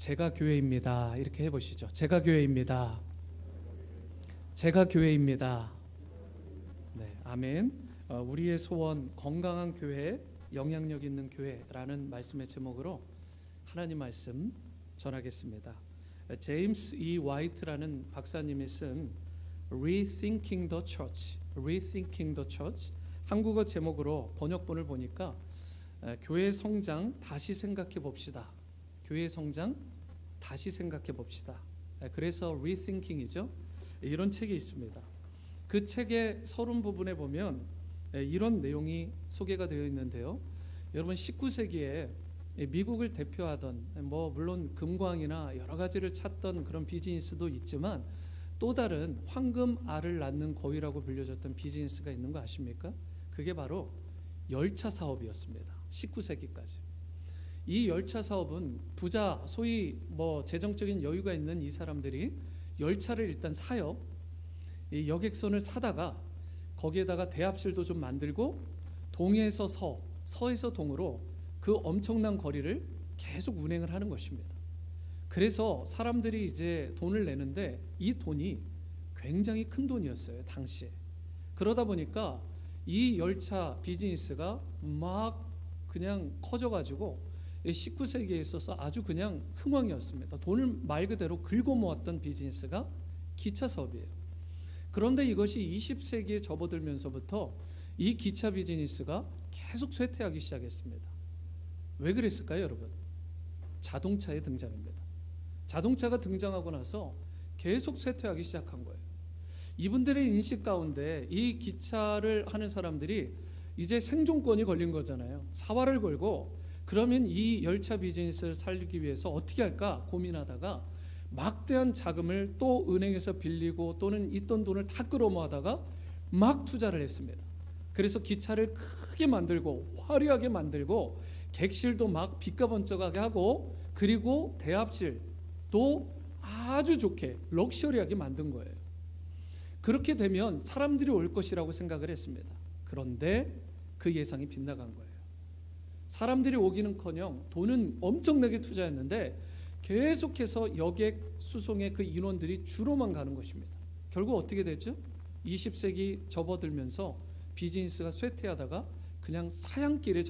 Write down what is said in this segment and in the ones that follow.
제가 교회입니다. 이렇게 해보시죠. 제가 교회입니다. 제가 교회입니다. 네, 아멘. 우리의 소원, 건강한 교회, 영향력 있는 교회라는 말씀의 제목으로 하나님 말씀 전하겠습니다. 제임스 E. 화이트라는 박사님이 쓴 Rethinking the Church, Rethinking the Church, 한국어 제목으로 번역본을 보니까 교회 성장 다시 생각해 봅시다. 교회 성장 다시 생각해 봅시다. 그래서 Rethinking이죠. 이런 책이 있습니다. 그 책의 서론 부분에 보면 이런 내용이 소개가 되어 있는데요. 여러분 19세기에 미국을 대표하던 물론 금광이나 여러 가지를 찾던 그런 비즈니스도 있지만 또 다른 황금 알을 낳는 거위라고 불려졌던 비즈니스가 있는 거 아십니까? 그게 바로 열차 사업이었습니다. 19세기까지. 이 열차 사업은 부자, 소위 재정적인 여유가 있는 이 사람들이 열차를 일단 사요. 이 여객선을 사다가 거기에다가 대합실도 좀 만들고 동에서 서, 서에서 동으로 그 엄청난 거리를 계속 운행을 하는 것입니다. 그래서 사람들이 이제 돈을 내는데 이 돈이 굉장히 큰 돈이었어요, 당시에. 그러다 보니까 이 열차 비즈니스가 막 그냥 커져가지고 19세기에 있어서 아주 그냥 흥왕이었습니다. 돈을 말 그대로 긁어 모았던 비즈니스가 기차 사업이에요. 그런데 이것이 20세기에 접어들면서부터 이 기차 비즈니스가 계속 쇠퇴하기 시작했습니다. 왜 그랬을까요, 여러분? 자동차의 등장입니다. 자동차가 등장하고 나서 계속 쇠퇴하기 시작한 거예요. 이분들의 인식 가운데 이 기차를 하는 사람들이 이제 생존권이 걸린 거잖아요. 사활을 걸고 그러면 이 열차 비즈니스를 살리기 위해서 어떻게 할까 고민하다가 막대한 자금을 또 은행에서 빌리고 또는 있던 돈을 다 끌어모아다가 막 투자를 했습니다. 그래서 기차를 크게 만들고 화려하게 만들고 객실도 막 빛과 번쩍하게 하고 그리고 대합실도 아주 좋게 럭셔리하게 만든 거예요. 그렇게 되면 사람들이 올 것이라고 생각을 했습니다. 그런데 그 예상이 빗나간 거예요. 사람들이 오기는커녕 돈은 엄청나게 투자했는데 계속해서 여객 수송의 그 인원들이 줄어만 가는 것입니다. 결국 어떻게 됐죠? 20세기 접어들면서 비즈니스가 쇠퇴하다가 그냥 사양길에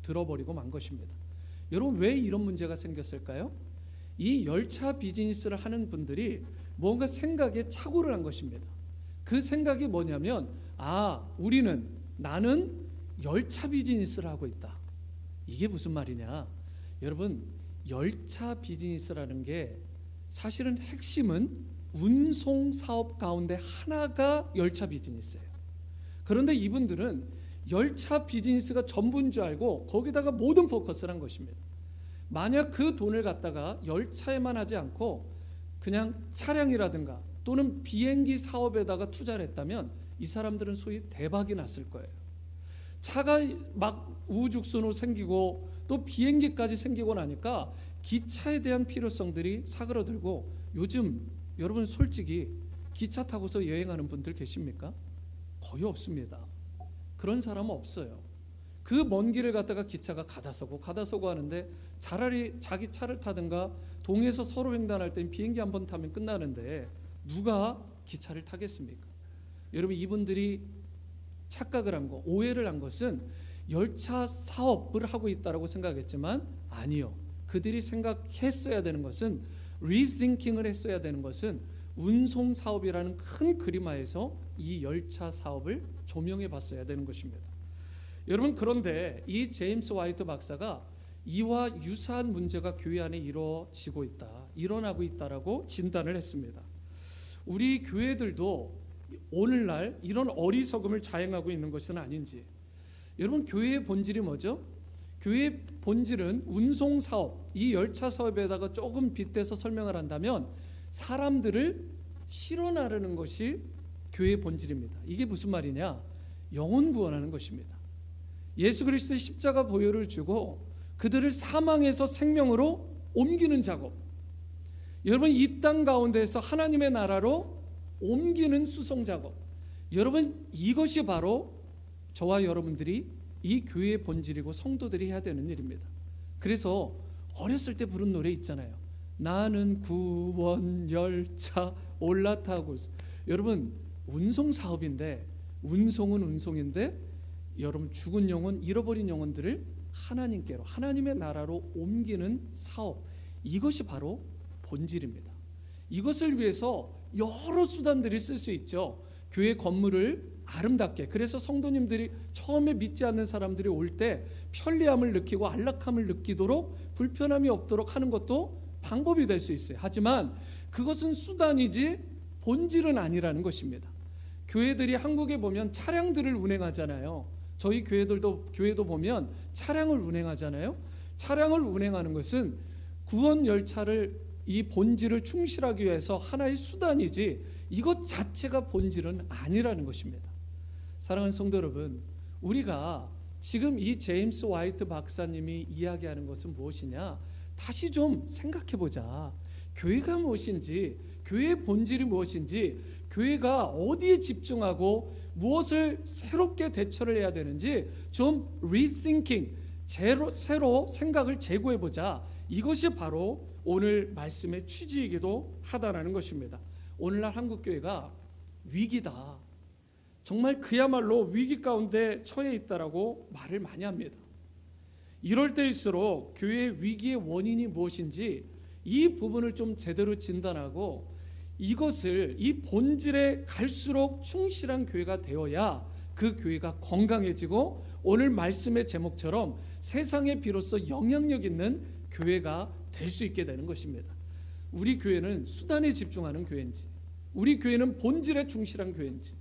들어버리고 만 것입니다. 여러분 왜 이런 문제가 생겼을까요? 이 열차 비즈니스를 하는 분들이 뭔가 생각에 착오를 한 것입니다. 그 생각이 뭐냐면 나는 열차 비즈니스를 하고 있다. 이게 무슨 말이냐? 여러분 열차 비즈니스라는 게 사실은 핵심은 운송 사업 가운데 하나가 열차 비즈니스예요. 그런데 이분들은 열차 비즈니스가 전부인 줄 알고 거기다가 모든 포커스를 한 것입니다. 만약 그 돈을 갖다가 열차에만 하지 않고 그냥 차량이라든가 또는 비행기 사업에다가 투자를 했다면 이 사람들은 소위 대박이 났을 거예요. 차가 막 우후죽순으로 생기고 또 비행기까지 생기고 나니까 기차에 대한 필요성들이 사그러들고 요즘 여러분 솔직히 기차 타고서 여행하는 분들 계십니까? 거의 없습니다. 그런 사람은 없어요. 그 먼 길을 갖다가 기차가 가다 서고 하는데 차라리 자기 차를 타든가 동에서 서로 횡단할 땐 비행기 한 번 타면 끝나는데 누가 기차를 타겠습니까? 여러분 이분들이 착각을 한 거, 오해를 한 것은 열차 사업을 하고 있다고 생각했지만 아니요. 그들이 생각했어야 되는 것은 리팅킹을 했어야 되는 것은 운송 사업이라는 큰 그림하에서 이 열차 사업을 조명해 봤어야 되는 것입니다. 여러분 그런데 이 제임스 화이트 박사가 이와 유사한 문제가 교회 안에 일어나고 있다라고 진단을 했습니다. 우리 교회들도 오늘날 이런 어리석음을 자행하고 있는 것은 아닌지. 여러분 교회의 본질이 뭐죠? 교회의 본질은 운송사업, 이 열차 사업에다가 조금 빗대서 설명을 한다면 사람들을 실어나르는 것이 교회의 본질입니다. 이게 무슨 말이냐? 영혼 구원하는 것입니다. 예수 그리스도의 십자가 보혈을 주고 그들을 사망에서 생명으로 옮기는 작업. 여러분 이 땅 가운데에서 하나님의 나라로 옮기는 수송 작업. 여러분 이것이 바로 저와 여러분들이 이 교회의 본질이고 성도들이 해야 되는 일입니다. 그래서 어렸을 때 부른 노래 있잖아요. 나는 구원 열차 올라타고. 여러분, 운송 사업인데, 운송은 운송인데, 여러분 죽은 영혼, 잃어버린 영혼들을 하나님께로, 하나님의 나라로 옮기는 사업, 이것이 바로 본질입니다. 이것을 위해서 여러 수단들이 쓸 수 있죠. 교회 건물을 아름답게, 그래서 성도님들이 처음에 믿지 않는 사람들이 올 때 편리함을 느끼고 안락함을 느끼도록, 불편함이 없도록 하는 것도 방법이 될 수 있어요. 하지만 그것은 수단이지 본질은 아니라는 것입니다. 교회들이 한국에 보면 차량들을 운행하잖아요. 저희 교회도 보면 차량을 운행하잖아요. 차량을 운행하는 것은 구원 열차를, 이 본질을 충실하기 위해서 하나의 수단이지 이것 자체가 본질은 아니라는 것입니다. 사랑하는 성도 여러분, 우리가 지금 이 제임스 화이트 박사님이 이야기하는 것은 무엇이냐? 다시 좀 생각해 보자. 교회가 무엇인지, 교회의 본질이 무엇인지, 교회가 어디에 집중하고 무엇을 새롭게 대처를 해야 되는지 좀 rethinking, 새로 생각을 재고해 보자. 이것이 바로 오늘 말씀의 취지이기도 하다라는 것입니다. 오늘날 한국교회가 위기다, 정말 그야말로 위기 가운데 처해 있다라고 말을 많이 합니다. 이럴 때일수록 교회의 위기의 원인이 무엇인지 이 부분을 좀 제대로 진단하고 이것을, 이 본질에 갈수록 충실한 교회가 되어야 그 교회가 건강해지고 오늘 말씀의 제목처럼 세상에 비로소 영향력 있는 교회가 될 수 있게 되는 것입니다. 우리 교회는 수단에 집중하는 교회인지, 우리 교회는 본질에 충실한 교회인지,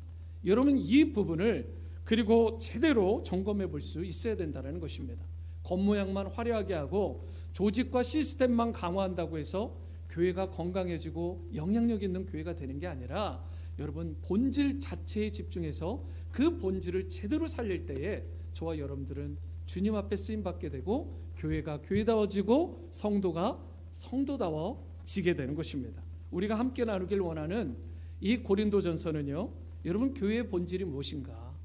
여러분 이 부분을 그리고 제대로 점검해 볼 수 있어야 된다는 것입니다. 겉모양만 화려하게 하고 조직과 시스템만 강화한다고 해서 교회가 건강해지고 영향력 있는 교회가 되는 게 아니라, 여러분 본질 자체에 집중해서 그 본질을 제대로 살릴 때에 저와 여러분들은 주님 앞에 쓰임 받게 되고 교회가 교회다워지고 성도가 성도다워지게 되는 것입니다. 우리가 함께 나누길 원하는 이 고린도전서는요, 여러분 교회의 본질이 무엇인가,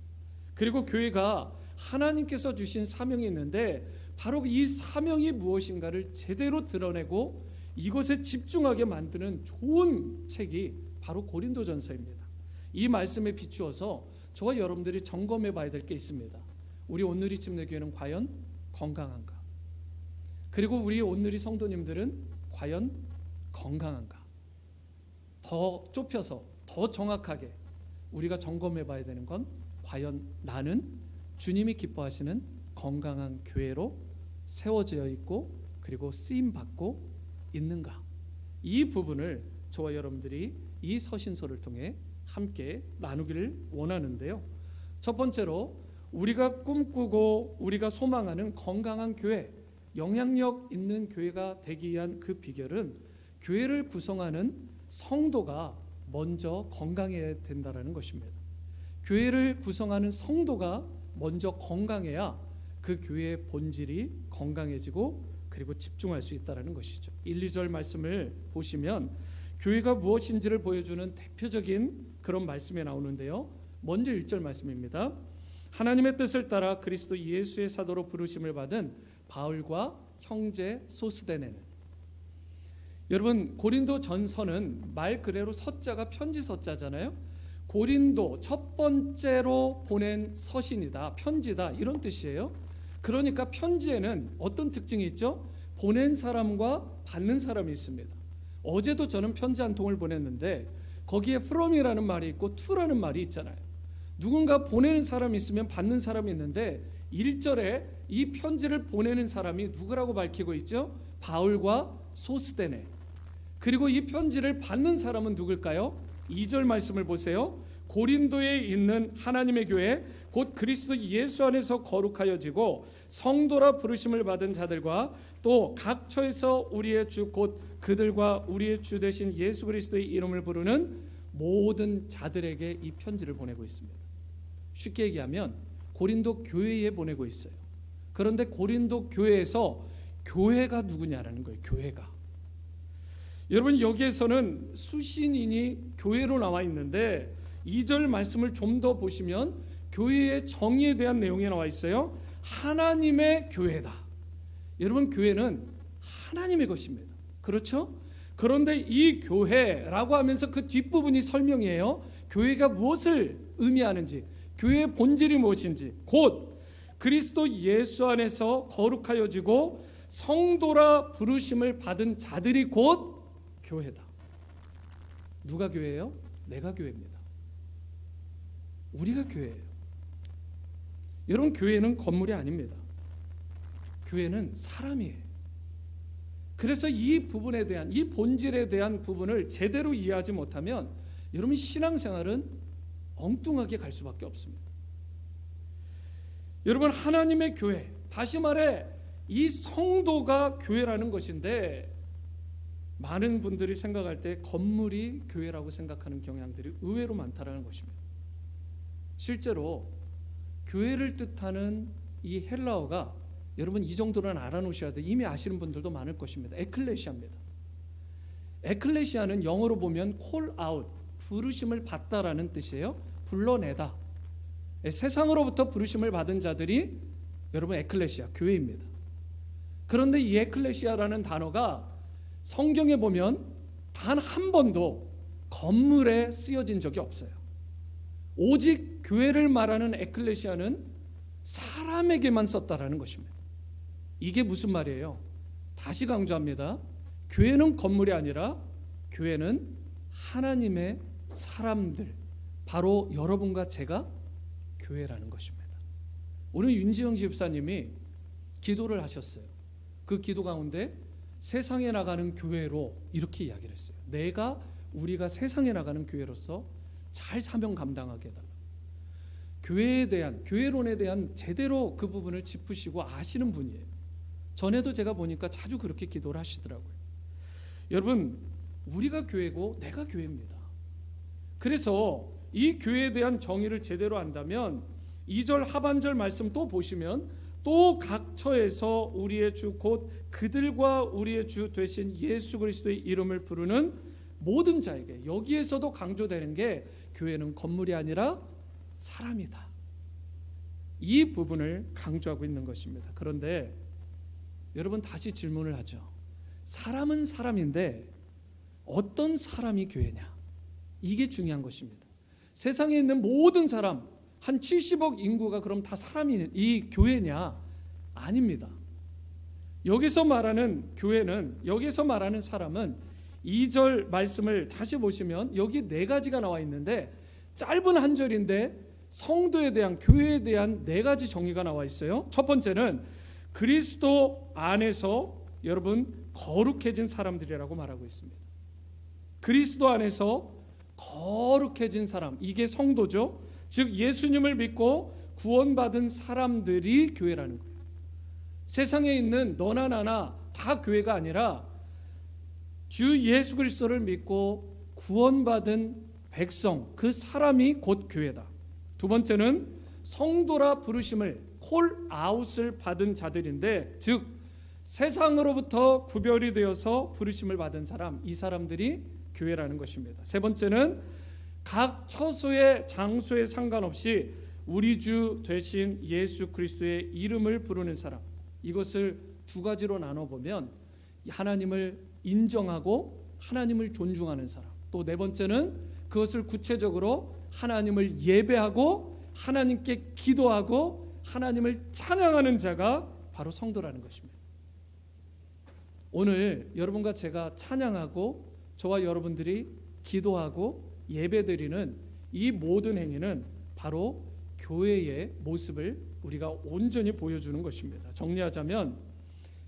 그리고 교회가 하나님께서 주신 사명이 있는데 바로 이 사명이 무엇인가를 제대로 드러내고 이것에 집중하게 만드는 좋은 책이 바로 고린도전서입니다. 이 말씀에 비추어서 저와 여러분들이 점검해 봐야 될 게 있습니다. 우리 온누리 침례교회는 과연 건강한가? 그리고 우리 온누리 성도님들은 과연 건강한가? 더 좁혀서 더 정확하게 우리가 점검해 봐야 되는 건, 과연 나는 주님이 기뻐하시는 건강한 교회로 세워져 있고 그리고 쓰임 받고 있는가? 이 부분을 저와 여러분들이 이 서신서를 통해 함께 나누기를 원하는데요. 첫 번째로 우리가 꿈꾸고 우리가 소망하는 건강한 교회, 영향력 있는 교회가 되기 위한 그 비결은 교회를 구성하는 성도가 먼저 건강해야 된다는 것입니다. 교회를 구성하는 성도가 먼저 건강해야 그 교회의 본질이 건강해지고 그리고 집중할 수 있다는 것이죠. 1, 2절 말씀을 보시면 교회가 무엇인지를 보여주는 대표적인 그런 말씀이 나오는데요. 먼저 1절 말씀입니다. 하나님의 뜻을 따라 그리스도 예수의 사도로 부르심을 받은 바울과 형제 소스데네는. 여러분 고린도 전서는 말 그대로 서자가 편지 서자잖아요. 고린도 첫 번째로 보낸 서신이다, 편지다, 이런 뜻이에요. 그러니까 편지에는 어떤 특징이 있죠? 보낸 사람과 받는 사람이 있습니다. 어제도 저는 편지 한 통을 보냈는데 거기에 from이라는 말이 있고 to라는 말이 있잖아요. 누군가 보내는 사람이 있으면 받는 사람이 있는데 1절에 이 편지를 보내는 사람이 누구라고 밝히고 있죠? 바울과 소스데네. 그리고 이 편지를 받는 사람은 누굴까요? 2절 말씀을 보세요. 고린도에 있는 하나님의 교회 곧 그리스도 예수 안에서 거룩하여지고 성도라 부르심을 받은 자들과 또 각 처에서 우리의 주 곧 그들과 우리의 주 되신 예수 그리스도의 이름을 부르는 모든 자들에게 이 편지를 보내고 있습니다. 쉽게 얘기하면 고린도 교회에 보내고 있어요. 그런데 고린도 교회에서 교회가 누구냐라는 거예요. 교회가. 여러분 여기에서는 수신인이 교회로 나와 있는데 2절 말씀을 좀 더 보시면 교회의 정의에 대한 내용이 나와 있어요. 하나님의 교회다. 여러분 교회는 하나님의 것입니다. 그렇죠? 그런데 이 교회라고 하면서 그 뒷부분이 설명이에요. 교회가 무엇을 의미하는지, 교회의 본질이 무엇인지, 곧 그리스도 예수 안에서 거룩하여지고 성도라 부르심을 받은 자들이 곧 교회다. 누가 교회예요? 내가 교회입니다. 우리가 교회예요. 여러분, 교회는 건물이 아닙니다. 교회는 사람이에요. 그래서 이 부분에 대한, 이 본질에 대한 부분을 제대로 이해하지 못하면 여러분 신앙생활은 엉뚱하게 갈 수밖에 없습니다. 여러분, 하나님의 교회, 다시 말해 이 성도가 교회라는 것인데, 많은 분들이 생각할 때 건물이 교회라고 생각하는 경향들이 의외로 많다라는 것입니다. 실제로 교회를 뜻하는 이 헬라어가, 여러분 이 정도는 알아놓으셔야 돼요. 이미 아시는 분들도 많을 것입니다. 에클레시아입니다. 에클레시아는 영어로 보면 call out, 부르심을 받다라는 뜻이에요. 불러내다. 세상으로부터 부르심을 받은 자들이 여러분 에클레시아, 교회입니다. 그런데 이 에클레시아라는 단어가 성경에 보면 단 한 번도 건물에 쓰여진 적이 없어요. 오직 교회를 말하는 에클레시아는 사람에게만 썼다라는 것입니다. 이게 무슨 말이에요? 다시 강조합니다. 교회는 건물이 아니라 교회는 하나님의 사람들, 바로 여러분과 제가 교회라는 것입니다. 오늘 윤지영 집사님이 기도를 하셨어요. 그 기도 가운데 세상에 나가는 교회로 이렇게 이야기를 했어요. 우리가 세상에 나가는 교회로서 잘 사명 감당하게 해달라. 교회에 대한, 교회론에 대한 제대로 그 부분을 짚으시고 아시는 분이에요. 전에도 제가 보니까 자주 그렇게 기도를 하시더라고요. 여러분, 우리가 교회고 내가 교회입니다. 그래서 이 교회에 대한 정의를 제대로 안다면 2절 하반절 말씀 또 보시면, 또 각처에서 우리의 주 곧 그들과 우리의 주 되신 예수 그리스도의 이름을 부르는 모든 자에게, 여기에서도 강조되는 게 교회는 건물이 아니라 사람이다. 이 부분을 강조하고 있는 것입니다. 그런데 여러분, 다시 질문을 하죠. 사람은 사람인데 어떤 사람이 교회냐? 이게 중요한 것입니다. 세상에 있는 모든 사람, 한 70억 인구가 그럼 다 사람이 이 교회냐? 아닙니다. 여기서 말하는 교회는, 여기서 말하는 사람은 2절 말씀을 다시 보시면 여기 네 가지가 나와 있는데, 짧은 한 절인데 성도에 대한, 교회에 대한 네 가지 정의가 나와 있어요. 첫 번째는 그리스도 안에서 여러분 거룩해진 사람들이라고 말하고 있습니다. 그리스도 안에서 거룩해진 사람, 이게 성도죠. 즉 예수님을 믿고 구원받은 사람들이 교회라는 거예요. 세상에 있는 너나 나나 다 교회가 아니라 주 예수 그리스도를 믿고 구원받은 백성, 그 사람이 곧 교회다. 두 번째는 성도라 부르심을, 콜아웃을 받은 자들인데, 즉 세상으로부터 구별이 되어서 부르심을 받은 사람, 이 사람들이 교회라는 것입니다. 세 번째는 각 처소의 장소에 상관없이 우리 주 되신 예수 그리스도의 이름을 부르는 사람, 이것을 두 가지로 나눠보면 하나님을 인정하고 하나님을 존중하는 사람, 또 네 번째는 그것을 구체적으로 하나님을 예배하고 하나님께 기도하고 하나님을 찬양하는 자가 바로 성도라는 것입니다. 오늘 여러분과 제가 찬양하고 저와 여러분들이 기도하고 예배드리는 이 모든 행위는 바로 교회의 모습을 우리가 온전히 보여주는 것입니다. 정리하자면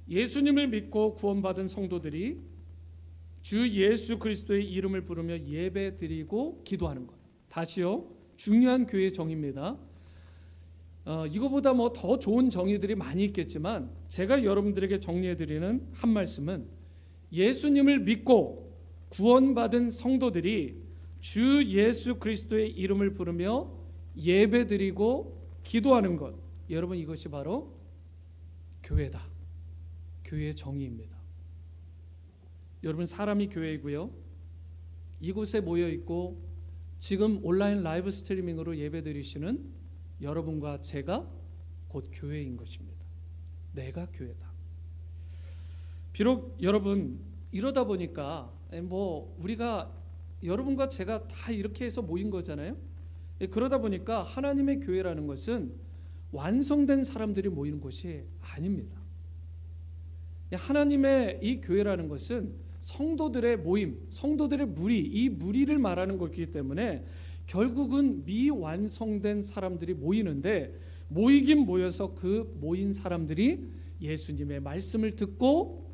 예수님을 믿고 구원받은 성도들이 주 예수 그리스도의 이름을 부르며 예배드리고 기도하는 것. 다시요, 중요한 교회의 정의입니다. 이거보다 뭐 더 좋은 정의들이 많이 있겠지만 제가 여러분들에게 정리해드리는 한 말씀은, 예수님을 믿고 구원받은 성도들이 주 예수 그리스도의 이름을 부르며 예배드리고 기도하는 것, 여러분 이것이 바로 교회다. 교회의 정의입니다. 여러분, 사람이 교회이고요, 이곳에 모여 있고 지금 온라인 라이브 스트리밍으로 예배드리시는 여러분과 제가 곧 교회인 것입니다. 내가 교회다. 비록 여러분 이러다 보니까 우리가 여러분과 제가 다 이렇게 해서 모인 거잖아요. 그러다 보니까 하나님의 교회라는 것은 완성된 사람들이 모이는 곳이 아닙니다. 하나님의 이 교회라는 것은 성도들의 모임, 성도들의 무리, 이 무리를 말하는 것이기 때문에 결국은 미완성된 사람들이 모이는데, 모이긴 모여서 그 모인 사람들이 예수님의 말씀을 듣고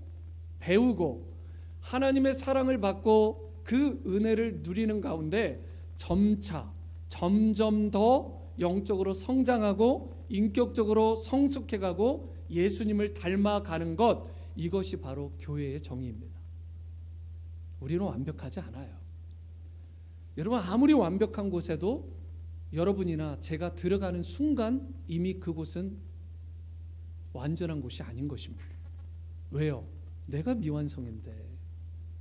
배우고 하나님의 사랑을 받고 그 은혜를 누리는 가운데 점점 더 영적으로 성장하고 인격적으로 성숙해가고 예수님을 닮아가는 것, 이것이 바로 교회의 정의입니다. 우리는 완벽하지 않아요. 여러분, 아무리 완벽한 곳에도 여러분이나 제가 들어가는 순간 이미 그곳은 완전한 곳이 아닌 것입니다. 왜요? 내가 미완성인데,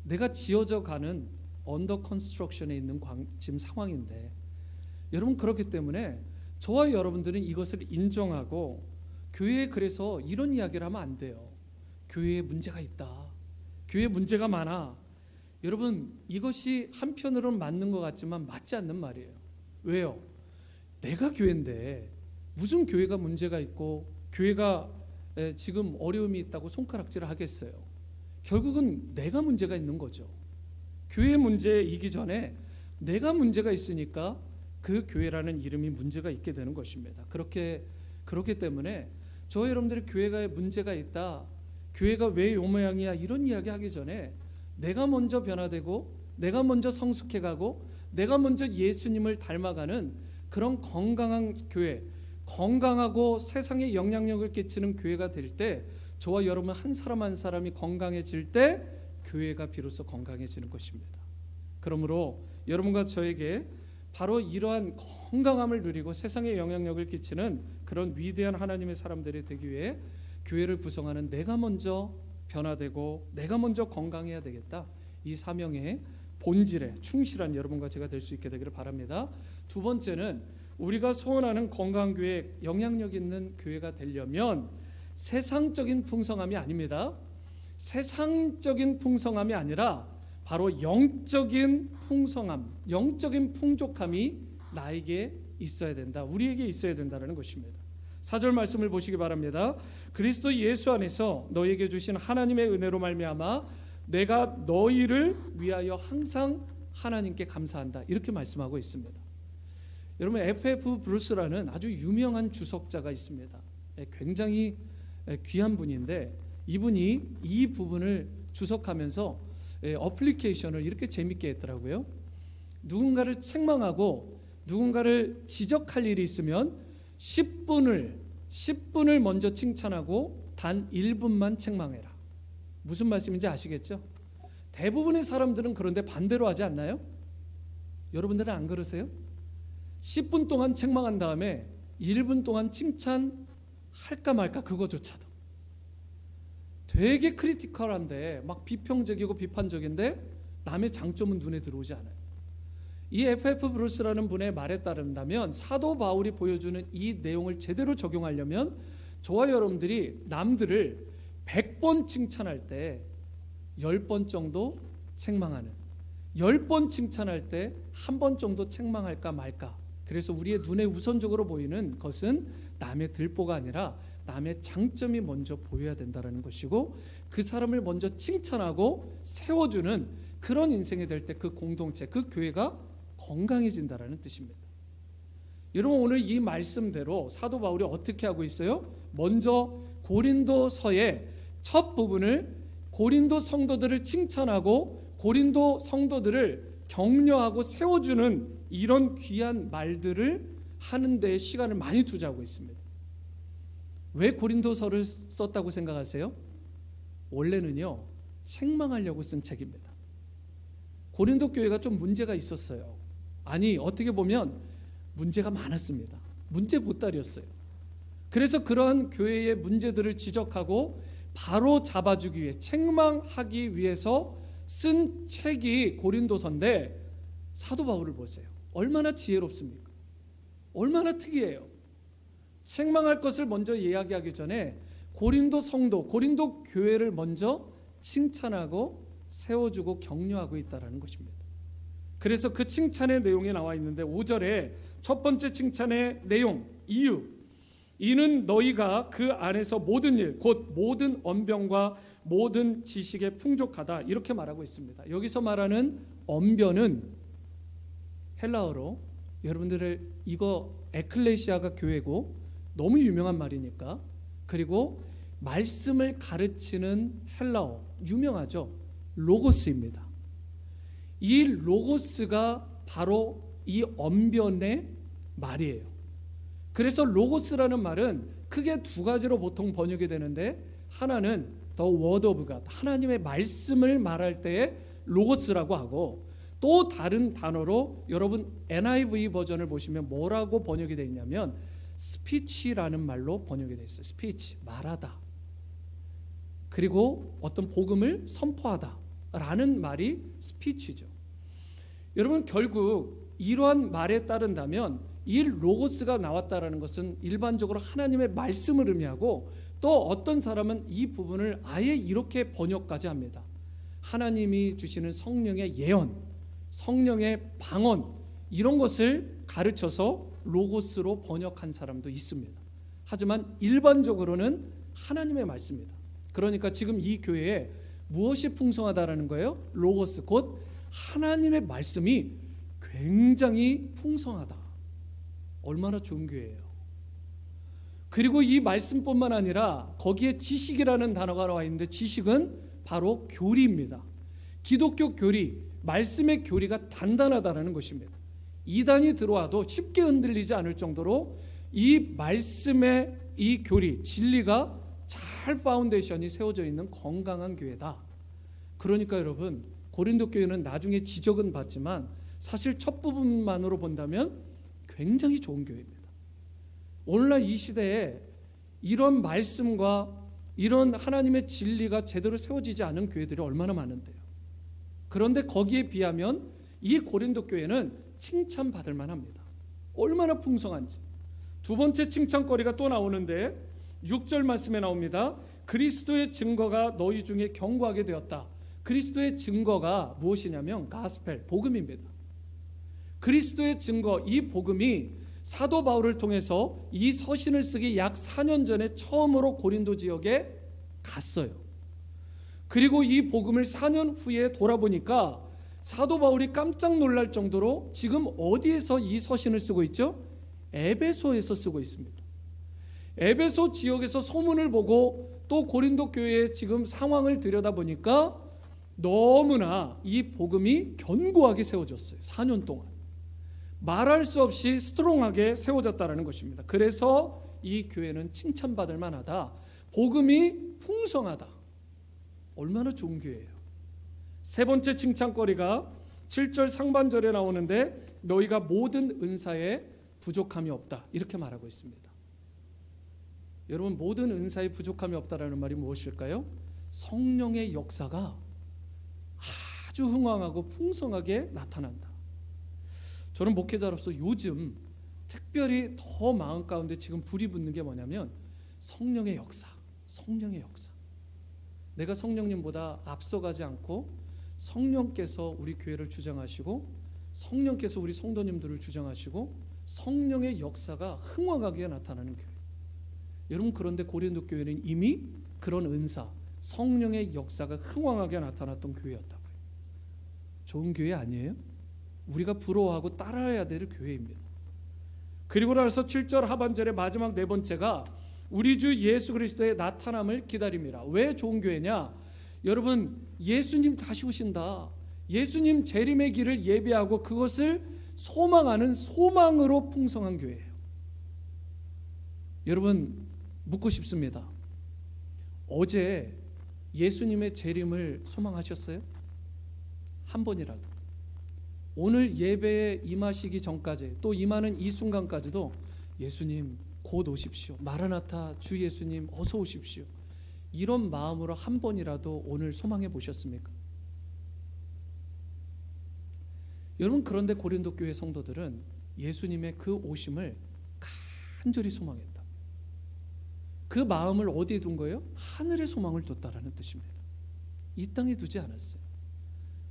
내가 지어져 가는 언더 컨스트럭션에 있는 지금 상황인데, 여러분, 그렇기 때문에 저와 여러분들은 이것을 인정하고, 교회에 그래서 이런 이야기를 하면 안 돼요. 교회에 문제가 있다, 교회에 문제가 많아. 여러분, 이것이 한편으로는 맞는 것 같지만 맞지 않는 말이에요. 왜요? 내가 교회인데 무슨 교회가 문제가 있고 교회가 지금 어려움이 있다고 손가락질을 하겠어요? 결국은 내가 문제가 있는 거죠. 교회 문제이기 전에 내가 문제가 있으니까 그 교회라는 이름이 문제가 있게 되는 것입니다. 그렇기 때문에 저 여러분들이 교회가 문제가 있다, 교회가 왜 요 모양이야, 이런 이야기 하기 전에 내가 먼저 변화되고 내가 먼저 성숙해가고 내가 먼저 예수님을 닮아가는 그런 건강한 교회, 건강하고 세상에 영향력을 끼치는 교회가 될 때, 저와 여러분 한 사람 한 사람이 건강해질 때 교회가 비로소 건강해지는 것입니다. 그러므로 여러분과 저에게 바로 이러한 건강함을 누리고 세상에 영향력을 끼치는 그런 위대한 하나님의 사람들이 되기 위해 교회를 구성하는 내가 먼저 변화되고 내가 먼저 건강해야 되겠다, 이 사명의 본질에 충실한 여러분과 제가 될 수 있게 되기를 바랍니다. 두 번째는, 우리가 소원하는 건강한 교회, 영향력 있는 교회가 되려면 세상적인 풍성함이 아닙니다. 세상적인 풍성함이 아니라 바로 영적인 풍성함, 영적인 풍족함이 나에게 있어야 된다, 우리에게 있어야 된다는 것입니다. 4절 말씀을 보시기 바랍니다. 그리스도 예수 안에서 너희에게 주신 하나님의 은혜로 말미암아 내가 너희를 위하여 항상 하나님께 감사한다, 이렇게 말씀하고 있습니다. 여러분, F.F. 브루스라는 아주 유명한 주석자가 있습니다. 굉장히 귀한 분인데, 이분이 이 부분을 주석하면서 어플리케이션을 이렇게 재밌게 했더라고요. 누군가를 책망하고 누군가를 지적할 일이 있으면 10분을 먼저 칭찬하고 단 1분만 책망해라. 무슨 말씀인지 아시겠죠? 대부분의 사람들은 그런데 반대로 하지 않나요? 여러분들은 안 그러세요? 10분 동안 책망한 다음에 1분 동안 칭찬할까 말까, 그거조차도 되게 크리티컬한데, 막 비평적이고 비판적인데 남의 장점은 눈에 들어오지 않아요. 이 F.F. 브루스라는 분의 말에 따른다면, 사도 바울이 보여주는 이 내용을 제대로 적용하려면 저와 여러분들이 남들을 100번 칭찬할 때 10번 정도 책망하는, 10번 칭찬할 때 1번 정도 책망할까 말까. 그래서 우리의 눈에 우선적으로 보이는 것은 남의 들보가 아니라 남의 장점이 먼저 보여야 된다는 것이고, 그 사람을 먼저 칭찬하고 세워주는 그런 인생이 될 때 그 공동체, 그 교회가 건강해진다는 뜻입니다. 여러분, 오늘 이 말씀대로 사도 바울이 어떻게 하고 있어요? 먼저 고린도서의 첫 부분을 고린도 성도들을 칭찬하고 고린도 성도들을 격려하고 세워주는 이런 귀한 말들을 하는 데 시간을 많이 투자하고 있습니다. 왜 고린도서를 썼다고 생각하세요? 원래는요, 책망하려고 쓴 책입니다. 고린도 교회가 좀 문제가 있었어요. 아니, 어떻게 보면 문제가 많았습니다. 문제 보따리였어요. 그래서 그러한 교회의 문제들을 지적하고 바로 잡아주기 위해, 책망하기 위해서 쓴 책이 고린도서인데, 사도 바울을 보세요. 얼마나 지혜롭습니까? 얼마나 특이해요. 책망할 것을 먼저 이야기하기 전에 고린도 성도, 고린도 교회를 먼저 칭찬하고 세워주고 격려하고 있다는 것입니다. 그래서 그 칭찬의 내용이 나와 있는데 5절에 첫 번째 칭찬의 내용, 이유, 이는 너희가 그 안에서 모든 일, 곧 모든 언변과 모든 지식에 풍족하다, 이렇게 말하고 있습니다. 여기서 말하는 언변은 헬라어로, 여러분들의 이거 에클레시아가 교회고 너무 유명한 말이니까, 그리고 말씀을 가르치는 헬라어 유명하죠. 로고스입니다. 이 로고스가 바로 이 언변의 말이에요. 그래서 로고스라는 말은 크게 두 가지로 보통 번역이 되는데, 하나는 The Word of God, 하나님의 말씀을 말할 때에 로고스라고 하고, 또 다른 단어로 여러분 NIV 버전을 보시면 뭐라고 번역이 되어 있냐면 스피치라는 말로 번역이 되어 있어요. 스피치, 말하다. 그리고 어떤 복음을 선포하다 라는 말이 스피치죠. 여러분, 결국 이러한 말에 따른다면 이 로고스가 나왔다라는 것은 일반적으로 하나님의 말씀을 의미하고, 또 어떤 사람은 이 부분을 아예 이렇게 번역까지 합니다. 하나님이 주시는 성령의 예언, 성령의 방언, 이런 것을 가르쳐서 로고스로 번역한 사람도 있습니다. 하지만 일반적으로는 하나님의 말씀입니다. 그러니까 지금 이 교회에 무엇이 풍성하다라는 거예요? 로고스, 곧 하나님의 말씀이 굉장히 풍성하다. 얼마나 좋은 교회예요. 그리고 이 말씀뿐만 아니라 거기에 지식이라는 단어가 나와 있는데, 지식은 바로 교리입니다. 기독교 교리, 말씀의 교리가 단단하다는 것입니다. 이단이 들어와도 쉽게 흔들리지 않을 정도로 이 말씀의 이 교리, 진리가 잘 파운데이션이 세워져 있는 건강한 교회다. 그러니까 여러분, 고린도 교회는 나중에 지적은 받지만 사실 첫 부분만으로 본다면 굉장히 좋은 교회입니다. 오늘날 이 시대에 이런 말씀과 이런 하나님의 진리가 제대로 세워지지 않은 교회들이 얼마나 많은데요. 그런데 거기에 비하면 이 고린도 교회는 칭찬받을 만합니다. 얼마나 풍성한지. 두 번째 칭찬거리가 또 나오는데 6절 말씀에 나옵니다. 그리스도의 증거가 너희 중에 견고하게 되었다. 그리스도의 증거가 무엇이냐면 가스펠, 복음입니다. 그리스도의 증거, 이 복음이 사도 바울을 통해서 이 서신을 쓰기 약 4년 전에 처음으로 고린도 지역에 갔어요. 그리고 이 복음을 4년 후에 돌아보니까 사도 바울이 깜짝 놀랄 정도로 지금 어디에서 이 서신을 쓰고 있죠? 에베소에서 쓰고 있습니다. 에베소 지역에서 소문을 보고 또 고린도 교회의 지금 상황을 들여다보니까 너무나 이 복음이 견고하게 세워졌어요. 4년 동안 말할 수 없이 스트롱하게 세워졌다는 것입니다. 그래서 이 교회는 칭찬받을 만하다. 복음이 풍성하다. 얼마나 좋은 교회예요. 세 번째 칭찬거리가 7절 상반절에 나오는데 너희가 모든 은사에 부족함이 없다, 이렇게 말하고 있습니다. 여러분, 모든 은사에 부족함이 없다라는 말이 무엇일까요? 성령의 역사가 아주 흥왕하고 풍성하게 나타난다. 저는 목회자로서 요즘 특별히 더 마음 가운데 지금 불이 붙는 게 뭐냐면 성령의 역사, 성령의 역사. 내가 성령님보다 앞서가지 않고 성령께서 우리 교회를 주장하시고 성령께서 우리 성도님들을 주장하시고 성령의 역사가 흥왕하게 나타나는 교회. 여러분, 그런데 고린도 교회는 이미 그런 은사, 성령의 역사가 흥왕하게 나타났던 교회였다고요. 좋은 교회 아니에요? 우리가 부러워하고 따라해야 될 교회입니다. 그리고 나서 7절 하반절의 마지막 네 번째가 우리 주 예수 그리스도의 나타남을 기다립니다. 왜 좋은 교회냐? 여러분, 예수님 다시 오신다. 예수님 재림의 길을 예비하고 그것을 소망하는 소망으로 풍성한 교회예요. 여러분, 묻고 싶습니다. 어제 예수님의 재림을 소망하셨어요? 한 번이라도. 오늘 예배에 임하시기 전까지, 또 임하는 이 순간까지도 예수님 곧 오십시오, 마라나타 주 예수님 어서 오십시오, 이런 마음으로 한 번이라도 오늘 소망해 보셨습니까? 여러분, 그런데 고린도 교회 성도들은 예수님의 그 오심을 간절히 소망했다. 그 마음을 어디에 둔 거예요? 하늘의 소망을 뒀다라는 뜻입니다. 이 땅에 두지 않았어요.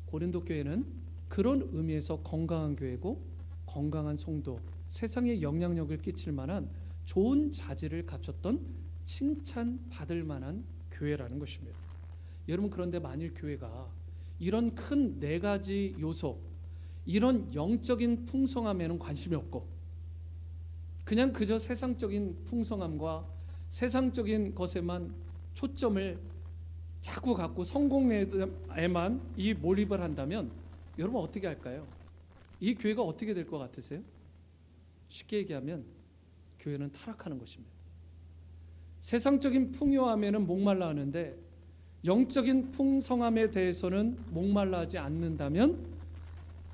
고린도 교회는 그런 의미에서 건강한 교회고 건강한 성도, 세상에 영향력을 끼칠 만한 좋은 자질을 갖췄던 칭찬받을 만한 교회라는 것입니다. 여러분, 그런데 만일 교회가 이런 큰 네 가지 요소, 이런 영적인 풍성함에는 관심이 없고 그냥 그저 세상적인 풍성함과 세상적인 것에만 초점을 자꾸 갖고 성공에만 이 몰입을 한다면 여러분 어떻게 할까요? 이 교회가 어떻게 될 것 같으세요? 쉽게 얘기하면 교회는 타락하는 것입니다. 세상적인 풍요함에는 목말라 하는데 영적인 풍성함에 대해서는 목말라 하지 않는다면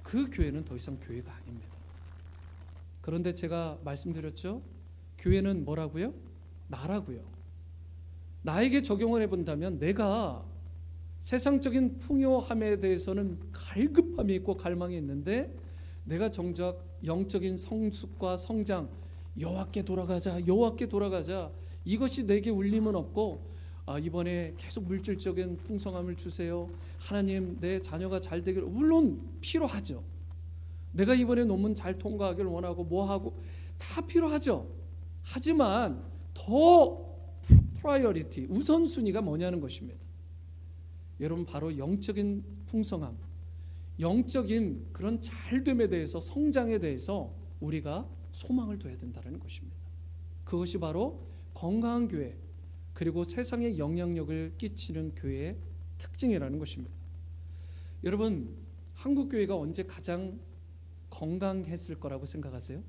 그 교회는 더 이상 교회가 아닙니다. 그런데 제가 말씀드렸죠? 교회는 뭐라고요? 나라고요. 나에게 적용을 해본다면 내가 세상적인 풍요함에 대해서는 갈급함이 있고 갈망이 있는데 내가 정작 영적인 성숙과 성장, 여호와께 돌아가자, 여호와께 돌아가자, 이것이 내게 울림은 없고 이번에 계속 물질적인 풍성함을 주세요, 하나님 내 자녀가 잘 되길, 물론 필요하죠. 내가 이번에 논문 잘 통과하기를 원하고 뭐하고 다 필요하죠. 하지만 더 프라이어리티, 우선순위가 뭐냐는 것입니다. 여러분, 바로 영적인 풍성함, 영적인 그런 잘됨에 대해서, 성장에 대해서 우리가 소망을 둬야 된다는 것입니다. 그것이 바로 건강한 교회, 그리고 세상에 영향력을 끼치는 교회의 특징이라는 것입니다. 여러분, 한국 교회가 언제 가장 건강했을 거라고 생각하세요?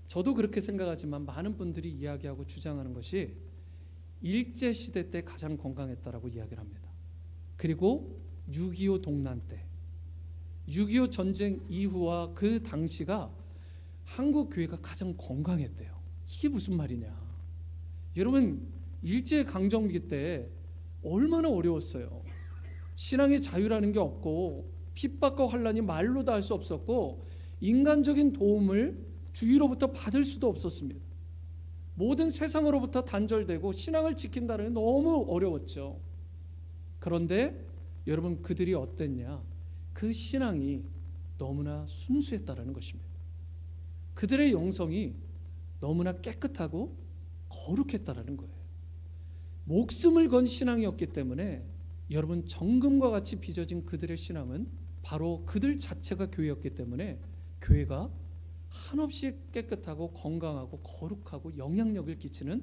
저도 그렇게 생각하지만 많은 분들이 이야기하고 주장하는 것이 일제시대 때 가장 건강했다라고 이야기를 합니다. 그리고 6.25 동란 때, 6.25 전쟁 이후와 그 당시가 한국 교회가 가장 건강했대요. 이게 무슨 말이냐? 여러분, 일제강점기 때 얼마나 어려웠어요. 신앙의 자유라는 게 없고 핍박과 환란이 말로도 할 수 없었고 인간적인 도움을 주위로부터 받을 수도 없었습니다. 모든 세상으로부터 단절되고 신앙을 지킨다는 게 너무 어려웠죠. 그런데 여러분, 그들이 어땠냐? 그 신앙이 너무나 순수했다라는 것입니다. 그들의 영성이 너무나 깨끗하고 거룩했다라는 거예요. 목숨을 건 신앙이었기 때문에 여러분, 정금과 같이 빚어진 그들의 신앙은 바로 그들 자체가 교회였기 때문에 교회가 한없이 깨끗하고 건강하고 거룩하고 영향력을 끼치는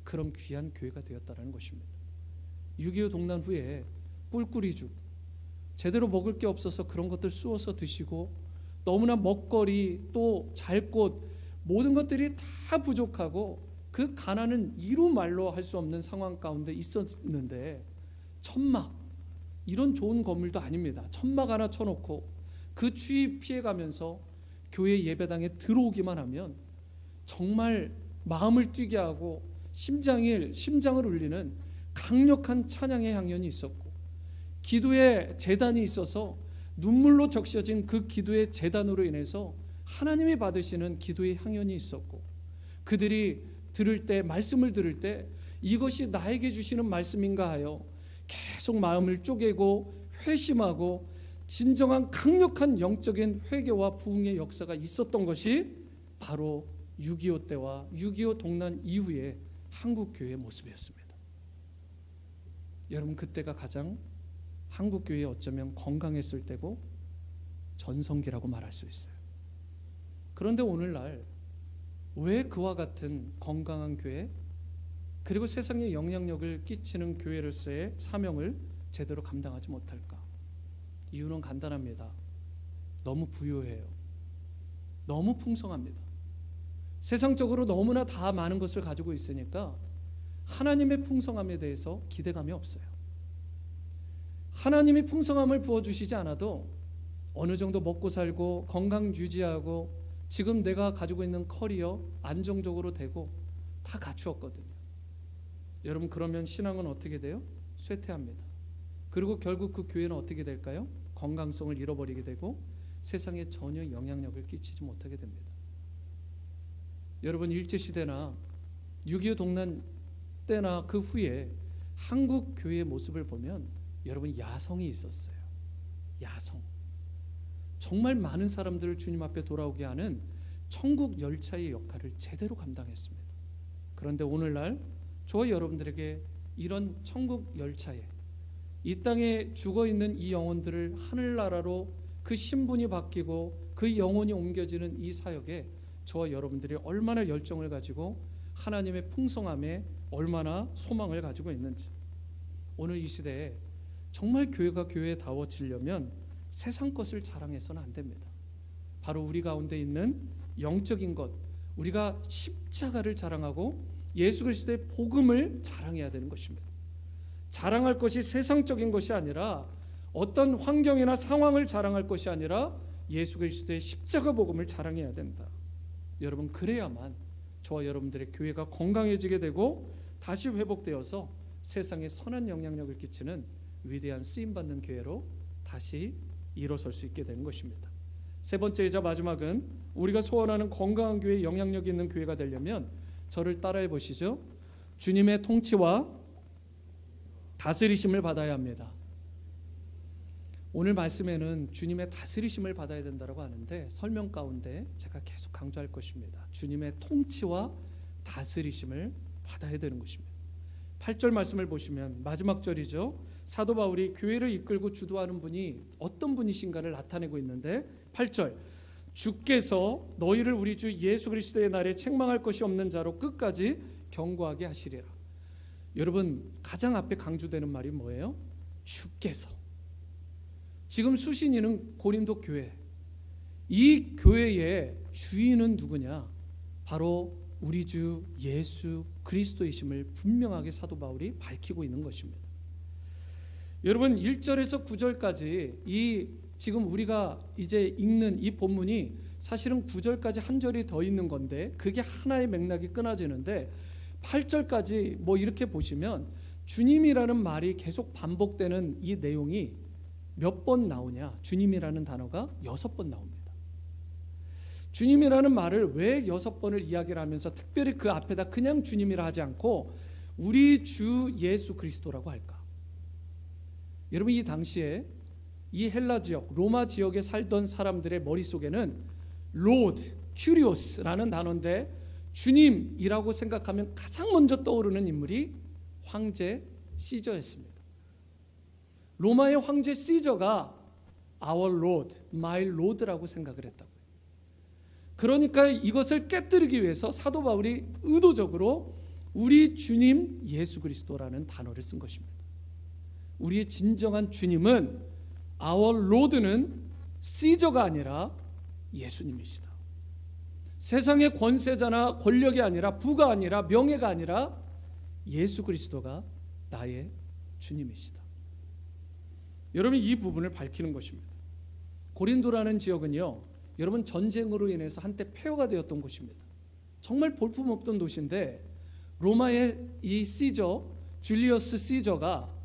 그런 귀한 교회가 되었다는 것입니다. 6.25 동란 후에 꿀꿀이죽, 제대로 먹을 게 없어서 그런 것들 쑤어서 드시고 너무나 먹거리 또 잘 곳 모든 것들이 다 부족하고 그 가난은 이루 말로 할 수 없는 상황 가운데 있었는데 천막, 이런 좋은 건물도 아닙니다. 천막 하나 쳐놓고 그 추위 피해가면서 교회 예배당에 들어오기만 하면 정말 마음을 뛰게 하고 심장을 울리는 강력한 찬양의 향연이 있었고 기도의 제단이 있어서 눈물로 적셔진 그 기도의 제단으로 인해서 하나님이 받으시는 기도의 향연이 있었고 그들이 들을 때, 말씀을 들을 때 이것이 나에게 주시는 말씀인가 하여 계속 마음을 쪼개고 회심하고 진정한 강력한 영적인 회개와 부흥의 역사가 있었던 것이 바로 6.25 때와 6.25 동란 이후의 한국 교회의 모습이었습니다. 여러분, 그때가 가장 한국 교회에 어쩌면 건강했을 때고 전성기라고 말할 수 있어요. 그런데 오늘날 왜 그와 같은 건강한 교회, 그리고 세상에 영향력을 끼치는 교회로서의 사명을 제대로 감당하지 못할까? 이유는 간단합니다. 너무 부유해요. 너무 풍성합니다. 세상적으로 너무나 다 많은 것을 가지고 있으니까 하나님의 풍성함에 대해서 기대감이 없어요. 하나님이 풍성함을 부어주시지 않아도 어느 정도 먹고 살고 건강 유지하고 지금 내가 가지고 있는 커리어 안정적으로 되고 다 갖추었거든요. 여러분, 그러면 신앙은 어떻게 돼요? 쇠퇴합니다. 그리고 결국 그 교회는 어떻게 될까요? 건강성을 잃어버리게 되고 세상에 전혀 영향력을 끼치지 못하게 됩니다. 여러분, 일제시대나 6.25 동란 때나 그 후에 한국 교회의 모습을 보면 여러분, 야성이 있었어요. 야성. 정말 많은 사람들을 주님 앞에 돌아오게 하는 천국 열차의 역할을 제대로 감당했습니다. 그런데 오늘날 저와 여러분들에게 이런 천국 열차에 이 땅에 죽어있는 이 영혼들을 하늘나라로 그 신분이 바뀌고 그 영혼이 옮겨지는 이 사역에 저와 여러분들이 얼마나 열정을 가지고 하나님의 풍성함에 얼마나 소망을 가지고 있는지, 오늘 이 시대에 정말 교회가 교회다워지려면 세상 것을 자랑해서는 안 됩니다. 바로 우리 가운데 있는 영적인 것, 우리가 십자가를 자랑하고 예수 그리스도의 복음을 자랑해야 되는 것입니다. 자랑할 것이 세상적인 것이 아니라, 어떤 환경이나 상황을 자랑할 것이 아니라 예수 그리스도의 십자가 복음을 자랑해야 된다. 여러분, 그래야만 저와 여러분들의 교회가 건강해지게 되고 다시 회복되어서 세상에 선한 영향력을 끼치는 위대한 쓰임받는 교회로 다시 일어설 수 있게 되는 것입니다. 세 번째이자 마지막은, 우리가 소원하는 건강한 교회, 영향력 있는 교회가 되려면 저를 따라해 보시죠. 주님의 통치와 다스리심을 받아야 합니다. 오늘 말씀에는 주님의 다스리심을 받아야 된다고 하는데, 설명 가운데 제가 계속 강조할 것입니다. 주님의 통치와 다스리심을 받아야 되는 것입니다. 8절 말씀을 보시면 마지막 절이죠. 사도 바울이 교회를 이끌고 주도하는 분이 어떤 분이신가를 나타내고 있는데, 8절, 주께서 너희를 우리 주 예수 그리스도의 날에 책망할 것이 없는 자로 끝까지 경고하게 하시리라. 여러분, 가장 앞에 강조되는 말이 뭐예요? 주께서. 지금 수신이는 고린도 교회, 이 교회의 주인은 누구냐? 바로 우리 주 예수 그리스도이심을 분명하게 사도 바울이 밝히고 있는 것입니다. 여러분, 1절에서 9절까지 이 지금 우리가 이제 읽는 이 본문이 사실은 9절까지 한 절이 더 있는 건데, 그게 하나의 맥락이 끊어지는데 8절까지 뭐 이렇게 보시면 주님이라는 말이 계속 반복되는 이 내용이 몇 번 나오냐? 주님이라는 단어가 6번 나옵니다. 주님이라는 말을 왜 6번을 이야기를 하면서 특별히 그 앞에다 그냥 주님이라 하지 않고 우리 주 예수 그리스도라고 할까? 여러분, 이 당시에 이 헬라 지역, 로마 지역에 살던 사람들의 머릿속에는 로드, 큐리오스라는 단어인데, 주님이라고 생각하면 가장 먼저 떠오르는 인물이 황제 시저였습니다. 로마의 황제 시저가 Our Lord, My Lord라고 생각을 했다고요. 그러니까 이것을 깨뜨리기 위해서 사도 바울이 의도적으로 우리 주님 예수 그리스도라는 단어를 쓴 것입니다. 우리의 진정한 주님은, Our Lord는 시저가 아니라 예수님이시다. 세상의 권세자나 권력이 아니라, 부가 아니라, 명예가 아니라 예수 그리스도가 나의 주님이시다. 여러분, 이 부분을 밝히는 것입니다. 고린도라는 지역은요, 여러분, 전쟁으로 인해서 한때 폐허가 되었던 곳입니다. 정말 볼품없던 도시인데, 로마의 이 시저, 줄리어스 시저가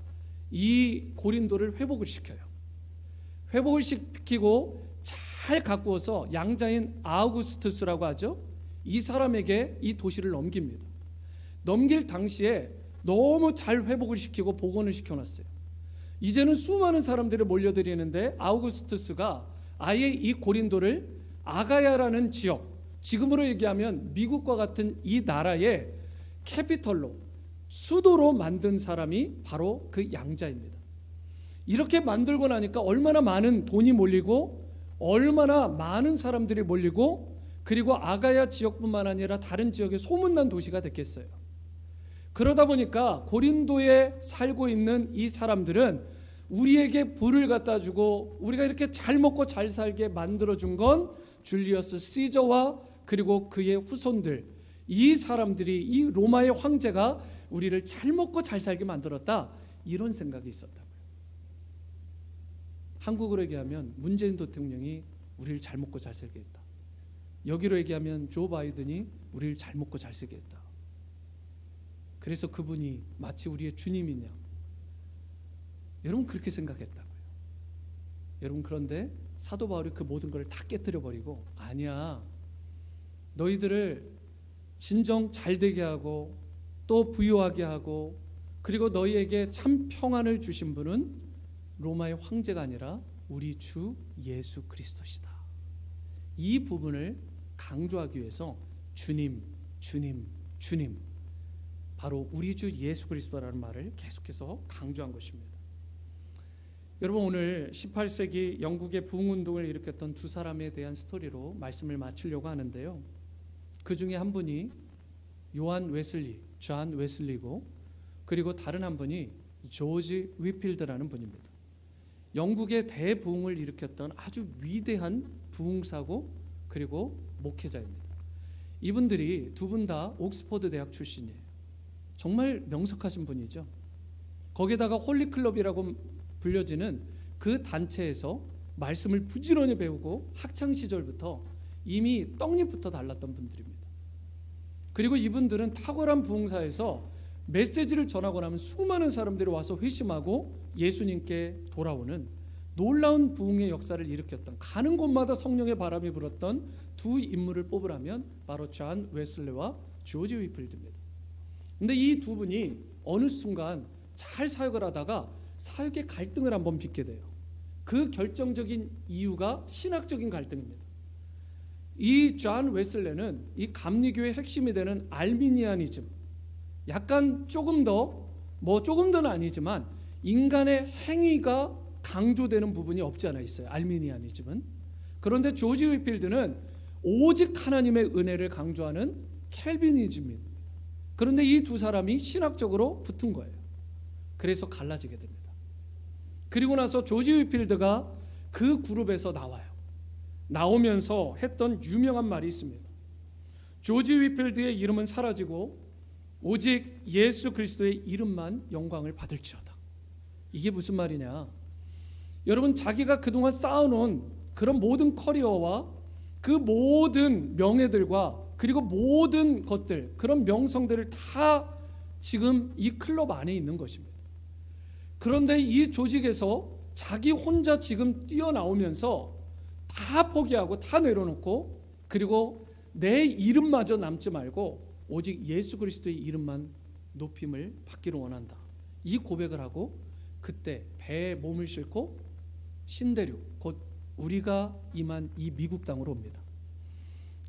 이 고린도를 회복을 시켜요. 회복을 시키고 잘 가꾸어서 양자인 아우구스투스라고 하죠. 이 사람에게 이 도시를 넘깁니다. 넘길 당시에 너무 잘 회복을 시키고 복원을 시켜놨어요. 이제는 수많은 사람들이 몰려들이는데, 아우구스투스가 아예 이 고린도를 아가야라는 지역, 지금으로 얘기하면 미국과 같은 이 나라의 캐피털로, 수도로 만든 사람이 바로 그 양자입니다. 이렇게 만들고 나니까 얼마나 많은 돈이 몰리고 얼마나 많은 사람들이 몰리고, 그리고 아가야 지역뿐만 아니라 다른 지역에 소문난 도시가 됐겠어요. 그러다 보니까 고린도에 살고 있는 이 사람들은 우리에게 불을 갖다 주고 우리가 이렇게 잘 먹고 잘 살게 만들어준 건 줄리어스 시저와 그리고 그의 후손들, 이 사람들이, 이 로마의 황제가 우리를 잘 먹고 잘 살게 만들었다, 이런 생각이 있었다고요. 한국으로 얘기하면 문재인 대통령이 우리를 잘 먹고 잘 살게 했다. 여기로 얘기하면 조 바이든이 우리를 잘 먹고 잘 살게 했다. 그래서 그분이 마치 우리의 주님이냐, 여러분 그렇게 생각했다고요. 여러분, 그런데 사도 바울이 그 모든 걸 다 깨뜨려 버리고, 아니야, 너희들을 진정 잘 되게 하고 또 부유하게 하고, 그리고 너희에게 참 평안을 주신 분은 로마의 황제가 아니라 우리 주 예수 그리스도시다. 이 부분을 강조하기 위해서 주님, 주님, 주님, 바로 우리 주 예수 그리스도라는 말을 계속해서 강조한 것입니다. 여러분, 오늘 18세기 영국의 부흥운동을 일으켰던 두 사람에 대한 스토리로 말씀을 마치려고 하는데요. 그 중에 한 분이 요한 웨슬리, 존 웨슬리고, 그리고 다른 한 분이 조지 위필드라는 분입니다. 영국의 대부흥을 일으켰던 아주 위대한 부흥사고 그리고 목회자입니다. 이분들이 두 분 다 옥스퍼드 대학 출신이에요. 정말 명석하신 분이죠. 거기다가 홀리클럽이라고 불려지는 그 단체에서 말씀을 부지런히 배우고 학창 시절부터 이미 떡잎부터 달랐던 분들입니다. 그리고 이분들은 탁월한 부흥사에서 메시지를 전하고 나면 수많은 사람들이 와서 회심하고 예수님께 돌아오는 놀라운 부흥의 역사를 일으켰던, 가는 곳마다 성령의 바람이 불었던 두 인물을 뽑으라면 바로 존 웨슬리와 조지 위필드입니다. 근데 이 두 분이 어느 순간 잘 사역을 하다가 사역의 갈등을 한번 빚게 돼요. 그 결정적인 이유가 신학적인 갈등입니다. 이 존 웨슬리는 이 감리교의 핵심이 되는 알미니아니즘, 약간 조금 더는 아니지만 인간의 행위가 강조되는 부분이 없지 않아 있어요. 알미니아니즘은. 그런데 조지 위필드는 오직 하나님의 은혜를 강조하는 켈비니즘입니다. 그런데 이 두 사람이 신학적으로 붙은 거예요. 그래서 갈라지게 됩니다. 그리고 나서 조지 위필드가 그 그룹에서 나와요. 나오면서 했던 유명한 말이 있습니다. 조지 위필드의 이름은 사라지고 오직 예수 그리스도의 이름만 영광을 받을지어다. 이게 무슨 말이냐? 여러분, 자기가 그동안 쌓아놓은 그런 모든 커리어와 그 모든 명예들과 그리고 모든 것들, 그런 명성들을 다 지금 이 클럽 안에 있는 것입니다. 그런데 이 조직에서 자기 혼자 지금 뛰어나오면서 다 포기하고 다 내려놓고, 그리고 내 이름마저 남지 말고 오직 예수 그리스도의 이름만 높임을 받기를 원한다. 이 고백을 하고 그때 배에 몸을 싣고 신대륙, 곧 우리가 임한 이 미국 땅으로 옵니다.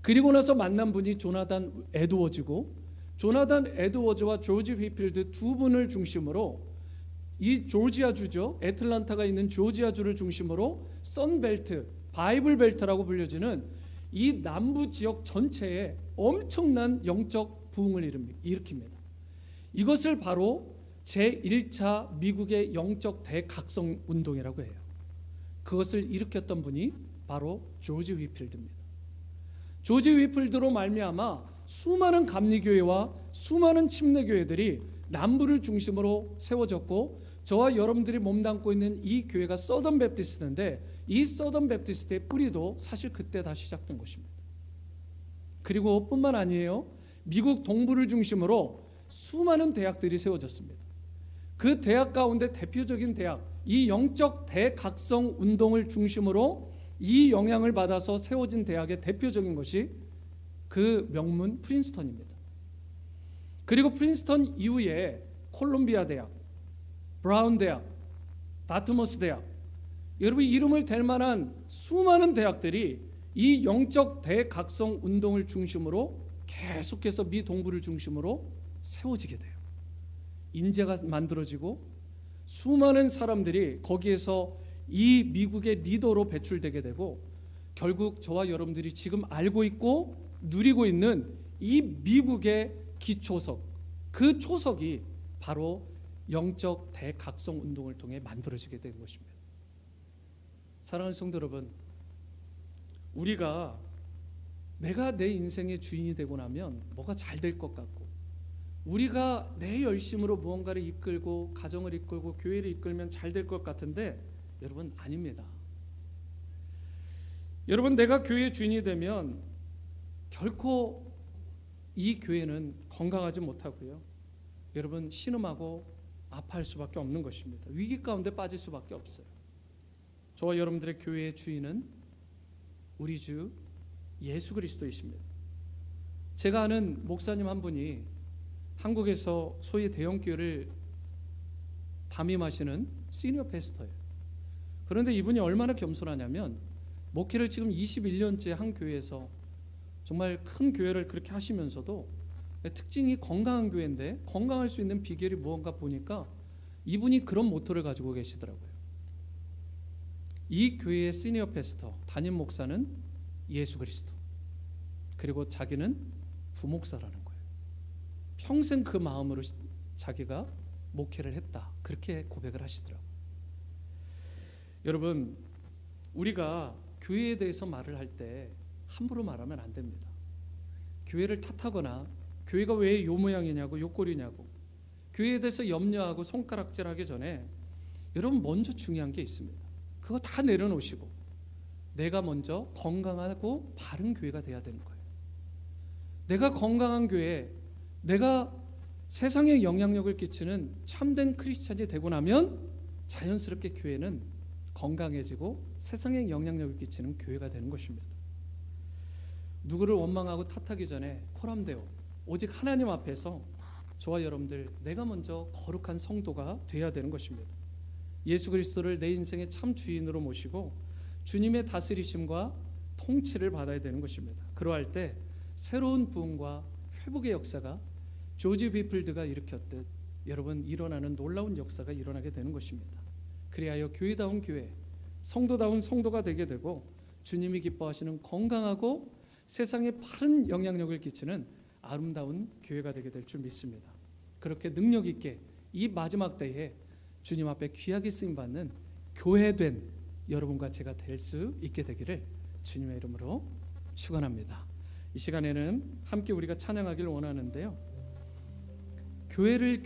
그리고 나서 만난 분이 조나단 에드워즈고, 조나단 에드워즈와 조지 위필드 두 분을 중심으로 이 조지아주죠, 애틀란타가 있는 조지아주를 중심으로 선벨트, 바이블 벨트라고 불려지는 이 남부 지역 전체에 엄청난 영적 부흥을 일으킵니다. 이것을 바로 제1차 미국의 영적 대각성 운동이라고 해요. 그것을 일으켰던 분이 바로 조지 위필드입니다. 조지 위필드로 말미암아 수많은 감리교회와 수많은 침례교회들이 남부를 중심으로 세워졌고, 저와 여러분들이 몸담고 있는 이 교회가 서던 베프티스트인데, 이 서던 베프티스트의 뿌리도 사실 그때 다 시작된 것입니다. 그리고 뿐만 아니에요. 미국 동부를 중심으로 수많은 대학들이 세워졌습니다. 그 대학 가운데 대표적인 대학, 이 영적 대각성 운동을 중심으로 이 영향을 받아서 세워진 대학의 대표적인 것이 그 명문 프린스턴입니다. 그리고 프린스턴 이후에 콜롬비아 대학, 브라운 대학, 다트머스 대학, 여러분 이름을 댈 만한 수많은 대학들이 이 영적 대각성 운동을 중심으로 계속해서 미 동부를 중심으로 세워지게 돼요. 인재가 만들어지고 수많은 사람들이 거기에서 이 미국의 리더로 배출되게 되고, 결국 저와 여러분들이 지금 알고 있고 누리고 있는 이 미국의 기초석, 그 초석이 바로 영적 대각성 운동을 통해 만들어지게 된 것입니다. 사랑하는 성도 여러분, 우리가 내가 내 인생의 주인이 되고 나면 뭐가 잘 될 것 같고, 우리가 내 열심으로 무언가를 이끌고 가정을 이끌고 교회를 이끌면 잘 될 것 같은데, 여러분 아닙니다. 여러분, 내가 교회의 주인이 되면 결코 이 교회는 건강하지 못하고요, 여러분 신음하고 아파할 수밖에 없는 것입니다. 위기 가운데 빠질 수밖에 없어요. 저와 여러분들의 교회의 주인은 우리 주 예수 그리스도이십니다. 제가 아는 목사님 한 분이 한국에서 소위 대형 교회를 담임하시는 시니어 패스터예요. 그런데 이분이 얼마나 겸손하냐면 목회를 지금 21년째 한 교회에서 정말 큰 교회를 그렇게 하시면서도 특징이 건강한 교회인데 건강할 수 있는 비결이 무언가 보니까 이분이 그런 모토를 가지고 계시더라고요. 이 교회의 시니어 패스터 담임 목사는 예수 그리스도, 그리고 자기는 부목사라는 거예요. 평생 그 마음으로 자기가 목회를 했다, 그렇게 고백을 하시더라고요. 여러분, 우리가 교회에 대해서 말을 할 때 함부로 말하면 안 됩니다. 교회를 탓하거나 교회가 왜 요 모양이냐고 요 꼴이냐고 교회에 대해서 염려하고 손가락질하기 전에 여러분 먼저 중요한 게 있습니다. 그거 다 내려놓으시고 내가 먼저 건강하고 바른 교회가 돼야 되는 거예요. 내가 건강한 교회, 내가 세상에 영향력을 끼치는 참된 크리스찬이 되고 나면 자연스럽게 교회는 건강해지고 세상에 영향력을 끼치는 교회가 되는 것입니다. 누구를 원망하고 탓하기 전에 코람데오, 오직 하나님 앞에서 저와 여러분들 내가 먼저 거룩한 성도가 되어야 되는 것입니다. 예수 그리스도를 내 인생의 참 주인으로 모시고 주님의 다스리심과 통치를 받아야 되는 것입니다. 그러할 때 새로운 부흥과 회복의 역사가 조지 비플드가 일으켰듯 여러분 일어나는 놀라운 역사가 일어나게 되는 것입니다. 그리하여 교회다운 교회, 성도다운 성도가 되게 되고 주님이 기뻐하시는 건강하고 세상에 바른 영향력을 끼치는 아름다운 교회가 되게 될 줄 믿습니다. 그렇게 능력 있게 이 마지막 때에 주님 앞에 귀하게 쓰임받는 교회된 여러분과 제가 될 수 있게 되기를 주님의 이름으로 축원합니다. 이 시간에는 함께 우리가 찬양하기를 원하는데요. 교회를